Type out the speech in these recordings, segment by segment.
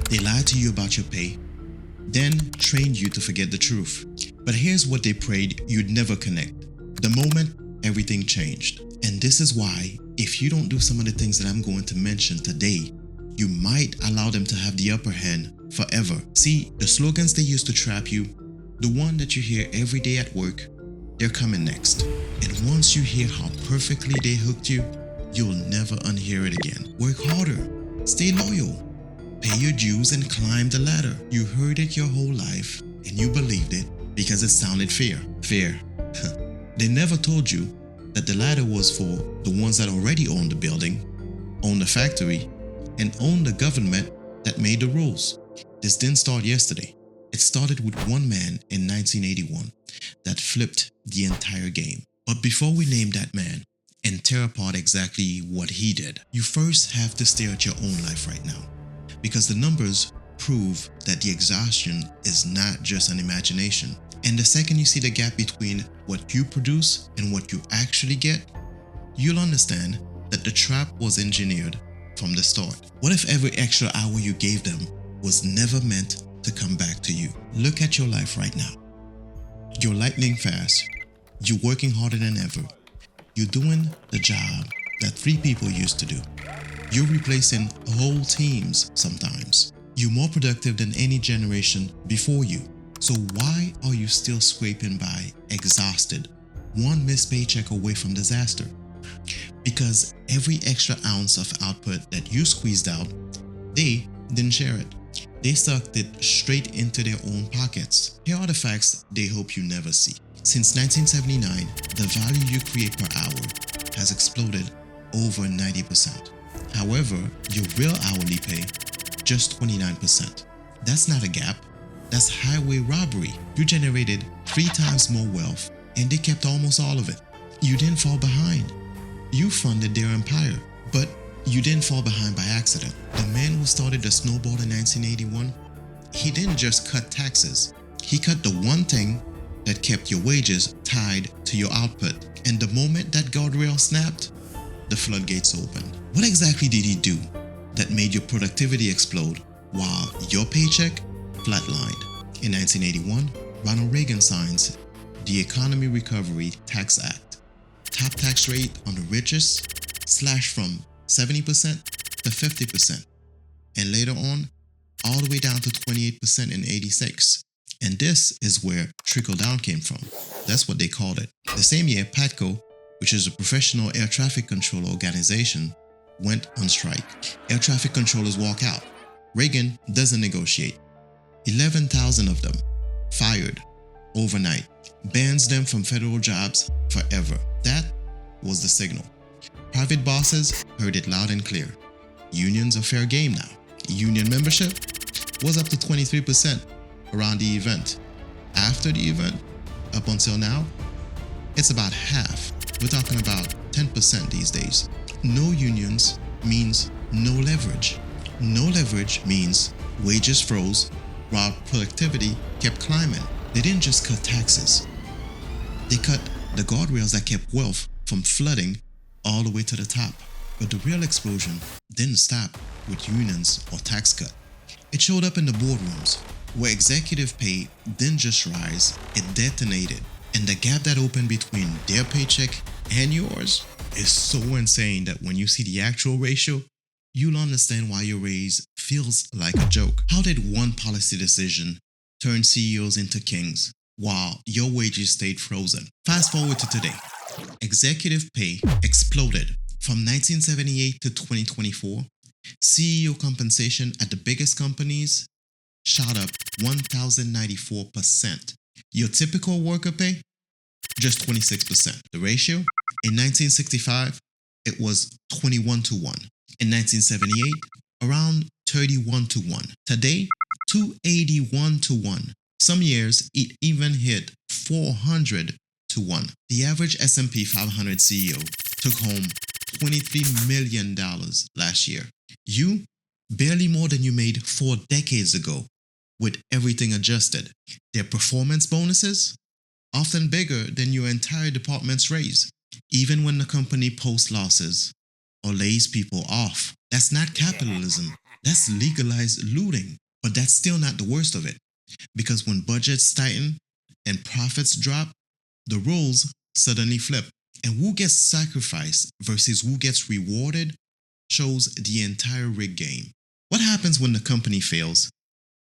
They lied to you about your pay, then trained you to forget the truth. But here's what they prayed you'd never connect. The moment everything changed. And this is why, if you don't do some of the things that I'm going to mention today, you might allow them to have the upper hand forever. See, the slogans they used to trap you, the one that you hear every day at work, they're coming next. And once you hear how perfectly they hooked you, you'll never unhear it again. Work harder, stay loyal, pay your dues and climb the ladder. You heard it your whole life and you believed it because it sounded fair. Fair. They never told you that the ladder was for the ones that already owned the building, owned the factory, and owned the government that made the rules. This didn't start yesterday. It started with one man in 1981 that flipped the entire game. But before we name that man and tear apart exactly what he did, you first have to stare at your own life right now, because the numbers prove that the exhaustion is not just an imagination. And the second you see the gap between what you produce and what you actually get, you'll understand that the trap was engineered from the start. What if every extra hour you gave them was never meant to come back to you? Look at your life right now. You're lightning fast. You're working harder than ever. You're doing the job that 3 people used to do. You're replacing whole teams sometimes. You're more productive than any generation before you. So why are you still scraping by, exhausted, one missed paycheck away from disaster? Because every extra ounce of output that you squeezed out, they didn't share it. They sucked it straight into their own pockets. Here are the facts they hope you never see. Since 1979, the value you create per hour has exploded over 90%. However, your real hourly pay, just 29%. That's not a gap. That's highway robbery. You generated 3 times more wealth and they kept almost all of it. You didn't fall behind. You funded their empire, but you didn't fall behind by accident. The man who started the snowball in 1981, he didn't just cut taxes. He cut the one thing that kept your wages tied to your output. And the moment that guardrail snapped, the floodgates opened. What exactly did he do that made your productivity explode while your paycheck flatlined? In 1981, Ronald Reagan signs the Economy Recovery Tax Act. Top tax rate on the richest slashed from 70% to 50%, and later on, all the way down to 28% in 86. And this is where trickle down came from. That's what they called it. The same year, PATCO, which is a professional air traffic control organization, went on strike. Air traffic controllers walk out. Reagan doesn't negotiate. 11,000 of them fired overnight, bans them from federal jobs forever. That was the signal. Private bosses heard it loud and clear. Unions are fair game now. Union membership was up to 23% around the event. After the event, up until now, it's about half. We're talking about 10% these days. No unions means no leverage. No leverage means wages froze while productivity kept climbing. They didn't just cut taxes. They cut the guardrails that kept wealth from flooding all the way to the top. But the real explosion didn't stop with unions or tax cut. It showed up in the boardrooms, where executive pay didn't just rise, it detonated. And the gap that opened between their paycheck and yours is so insane that when you see the actual ratio, you'll understand why your raise feels like a joke. How did one policy decision turn CEOs into kings while your wages stayed frozen? Fast forward to today. Executive pay exploded. From 1978 to 2024, CEO compensation at the biggest companies shot up 1,094%. Your typical worker pay, just 26%. The ratio, in 1965, it was 21 to 1. In 1978, around 31 to 1. Today, 281 to 1. Some years, it even hit 400 to 1. The average S&P 500 CEO took home $23 million last year. You, barely more than you made 4 decades ago, with everything adjusted. Their performance bonuses, often bigger than your entire department's raise, even when the company posts losses or lays people off. That's not capitalism. That's legalized looting. But that's still not the worst of it. Because when budgets tighten and profits drop, the roles suddenly flip. And who gets sacrificed versus who gets rewarded shows the entire rig game. What happens when the company fails,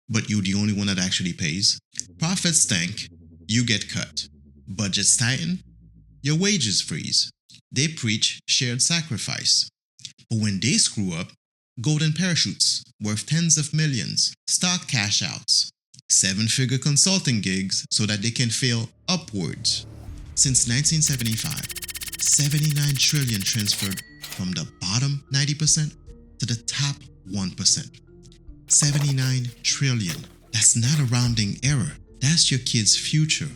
but you're the only one that actually pays? Profits tank, you get cut. Budgets tighten, your wages freeze. They preach shared sacrifice. But when they screw up, golden parachutes worth tens of millions, stock cash outs, seven-figure consulting gigs so that they can fail upwards. Since 1975, 79 trillion transferred from the bottom 90% to the top 1%. 79 trillion. That's not a rounding error. That's your kid's future,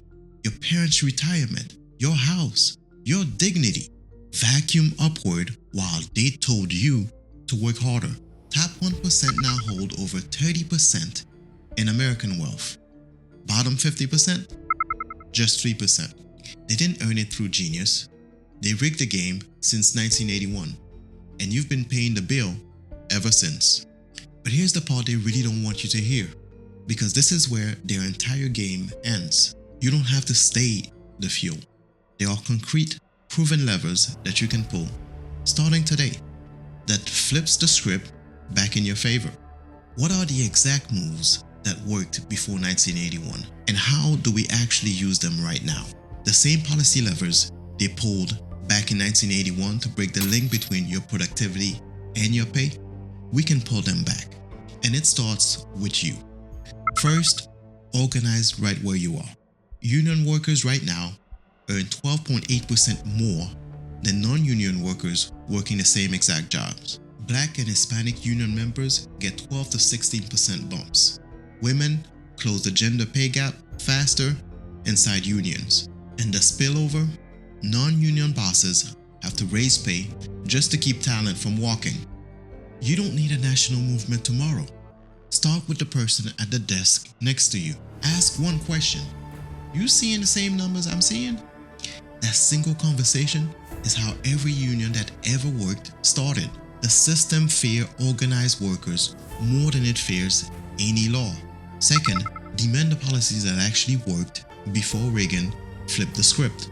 your parents' retirement, your house, your dignity. Vacuum upward while they told you to work harder. Top 1% now hold over 30% in American wealth. Bottom 50%? Just 3%. They didn't earn it through genius. They rigged the game since 1981, and you've been paying the bill ever since. But here's the part they really don't want you to hear, because this is where their entire game ends. You don't have to stay the fuel. There are concrete, proven levers that you can pull, starting today, that flips the script back in your favor. What are the exact moves that worked before 1981, and how do we actually use them right now? The same policy levers they pulled back in 1981 to break the link between your productivity and your pay, we can pull them back. And it starts with you. First, organize right where you are. Union workers right now earn 12.8% more than non-union workers working the same exact jobs. Black and Hispanic union members get 12 to 16% bumps. Women close the gender pay gap faster inside unions. And the spillover, non-union bosses have to raise pay just to keep talent from walking. You don't need a national movement tomorrow. Start with the person at the desk next to you. Ask one question. You seeing the same numbers I'm seeing? That single conversation is how every union that ever worked started. The system fears organized workers more than it fears any law. Second, demand the policies that actually worked before Reagan flipped the script.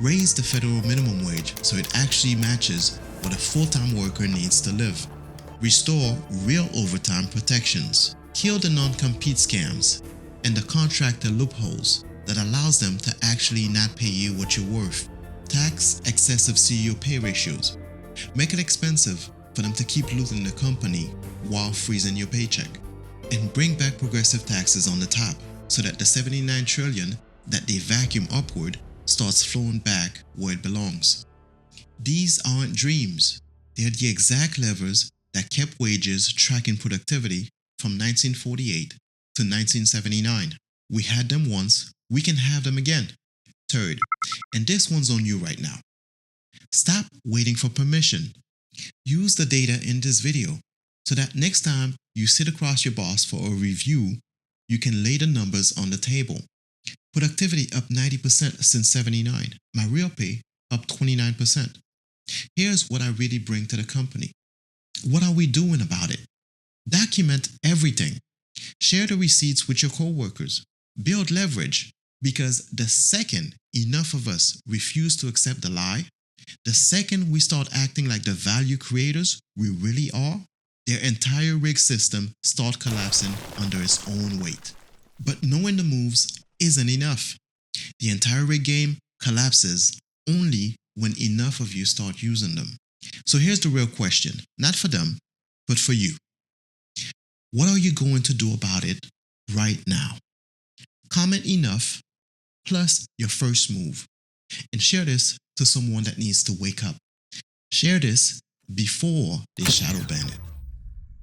Raise the federal minimum wage so it actually matches what a full-time worker needs to live. Restore real overtime protections. Kill the non-compete scams and the contractor loopholes that allows them to actually not pay you what you're worth. Tax excessive CEO pay ratios. Make it expensive for them to keep looting the company while freezing your paycheck. And bring back progressive taxes on the top so that the 79 trillion that they vacuum upward starts flowing back where it belongs. These aren't dreams. They're the exact levers that kept wages tracking productivity from 1948 to 1979. We had them once, we can have them again. Third, and this one's on you right now. Stop waiting for permission. Use the data in this video so that next time you sit across your boss for a review, you can lay the numbers on the table. Productivity up 90% since 79. My real pay up 29%. Here's what I really bring to the company. What are we doing about it? Document everything. Share the receipts with your coworkers. Build leverage, because the second enough of us refuse to accept the lie, the second we start acting like the value creators we really are, their entire rig system start collapsing under its own weight. But knowing the moves isn't enough. The entire rig game collapses only when enough of you start using them. So here's the real question, not for them, but for you. What are you going to do about it right now? Comment enough plus your first move, and share this to someone that needs to wake up. Share this before they shadow ban it.